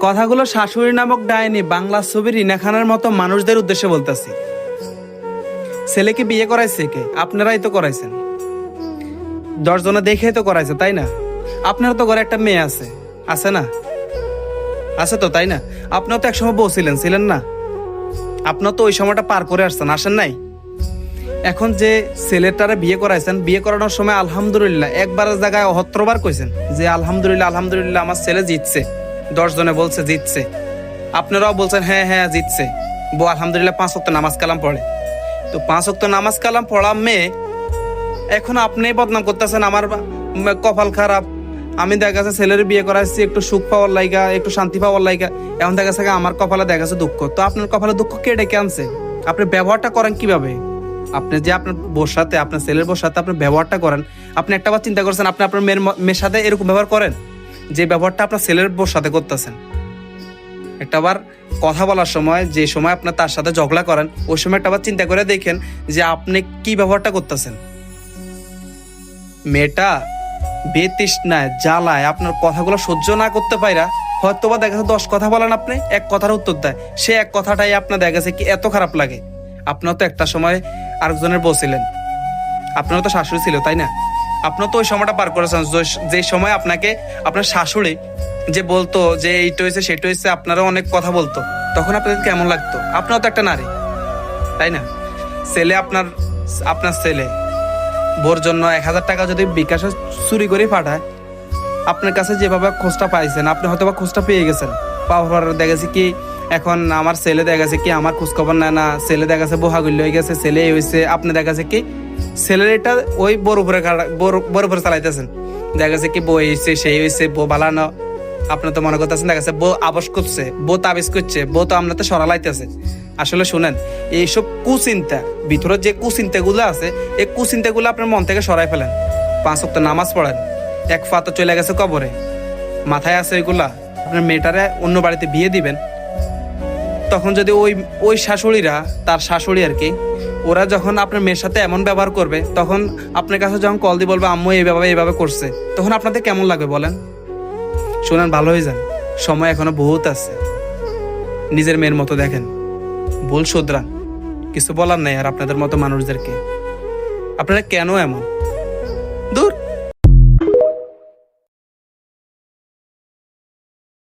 কথাগুলো শাশুড়ি নামক ডাইনি বাংলা ছবির রিনা খানের মতো মানুষদের উদ্দেশ্যে বলতেছি। ছেলেকে বিয়ে করাইছে কে? আপনারাই তো করাইছেন। 10 জনে দেখে তো করাইছে, তাই না? আপনার তো ঘরে একটা মেয়ে আছে, আছে না? আছে তো, তাই না? আপনিও তো একসময় বউ ছিলেন, ছিলেন না? আপনার তো ওই সময়টা পার করে আসছেন, আসেন নাই? এখন যে ছেলেটারে বিয়ে করাইছেন, বিয়ে করানোর সময় আলহামদুলিল্লাহ একবারের জায়গায় 78 বার কইছেন যে আলহামদুলিল্লাহ আলহামদুলিল্লাহ আমার ছেলে জিতছে। 10 জনে বলছে জিতছে, আপনারাও বলছেন হ্যাঁ হ্যাঁ জিতছে। বউ আলহামদুলিল্লাহ 5 ওয়াক্ত নামাজ কালাম পড়ে। তো 5 ওয়াক্ত নামাজ কালাম পড়া মেয়ে এখন আপনি বদনাম করতেছেন আমার কপাল খারাপ, আমি দেখা যাচ্ছে ছেলের বিয়ে করাইছি একটু সুখ পাওয়ার লাইগা, একটু শান্তি পাওয়ার লাইগা, এখন দেখা যাচ্ছে আমার কপালে দেখা যাচ্ছে দুঃখ। তো আপনার কপালে দুঃখ কে ডেকে আনছে? আপনি ব্যবহারটা করেন কিভাবে? আপনি যে আপনার বউর সাথে, আপনার ছেলের বউর সাথে আপনি ব্যবহারটা করেন, আপনি একটা বার চিন্তা করছেন আপনি আপনার মেয়ের সাথে এরকম ব্যবহার করেন যে ব্যবহারটা আপনার ছেলের বউর সাথে করতেছেন? একটাবার কথা বলার সময় যে সময় আপনার তার সাথে ঝগড়া করেন ওই সময় একটাবার চিন্তা করে দেখেন যে আপনি কি ব্যবহারটা করতেছেন। মেয়েটা বেতৃষ্ণায় জ্বালায় আপনার কথাগুলো সহ্য না করতে পাইরা হয়তোবা দেখা যাচ্ছে 10 কথা বলেন, আপনি এক কথার উত্তর দেয়, সে এক কথাটাই আপনার দেখা গেছে কি এত খারাপ লাগে। আপনার তো একটা সময় আরেকজনের বউ ছিলেন, আপনারও তো শাশুড়ি ছিল, তাই না? আপনার তো ওই সময়টা পার করেছেন যে সময় আপনাকে আপনার শাশুড়ি যে বলতো যে এইটা হয়েছে সেটা হয়েছে, আপনারও অনেক কথা বলতো, তখন আপনাদের কেমন লাগতো? আপনারও তো একটা নারী, তাই না? ছেলে আপনার আপনার ছেলে বোর জন্য 1000 টাকা যদি বিকাশে চুরি করে পাঠায়, আপনার কাছে যেভাবে খোঁজটা পাইছেন আপনি হয়তো বা খোঁজটা পেয়ে গেছেন, পাওয়ার দেখা গেছে কি এখন আমার ছেলে দেখা গেছে কি আমার খোঁজ খবর নেয় না, ছেলে দেখা গেছে বোহাগুল্য হয়ে গেছে, ছেলে এই হয়েছে, আপনি দেখা গেছে কি ছেলের এটা ওই বড় উপরে চালাইতেছেন, দেখা গেছে কি বউ হয়েছে সেই হয়েছে, বউ বালানো, আপনি তো মনে করতেছেন দেখা গেছে বউ আবস করছে, বউ তাবিজ করছে, বউ তো আপনার তো সরালাইতেছে। আসলে শুনেন, এইসব কুচিন্তা ভিতরে যে কুচিন্তাগুলো আছে এই কুচিন্তাগুলো আপনার মন থেকে সরাই ফেলেন। 5 ওয়াক্ত নামাজ পড়েন, এক পা তো চলে গেছে কবরে, মাথায় আছে এগুলা। আপনার মেয়েটারে অন্য বাড়িতে বিয়ে দিবেন, তখন যদি ওই শাশুড়িরা, তার শাশুড়ি আর কি, ওরা যখন আপনার মেয়ের সাথে এমন ব্যবহার করবে, তখন আপনার কাছে যখন কল দিয়ে বলবে আম্মু এইভাবে করছে, তখন আপনাদের কেমন লাগবে বলেন? শোনেন, ভালো হয়ে যান, সময় এখনো বহুত আছে, নিজের মেয়ের মতো দেখেন, ভুল শুধরান, কিছু বলার নাই আর আপনাদের মতো মানুষদেরকে। আপনারা কেন এমন? দূর।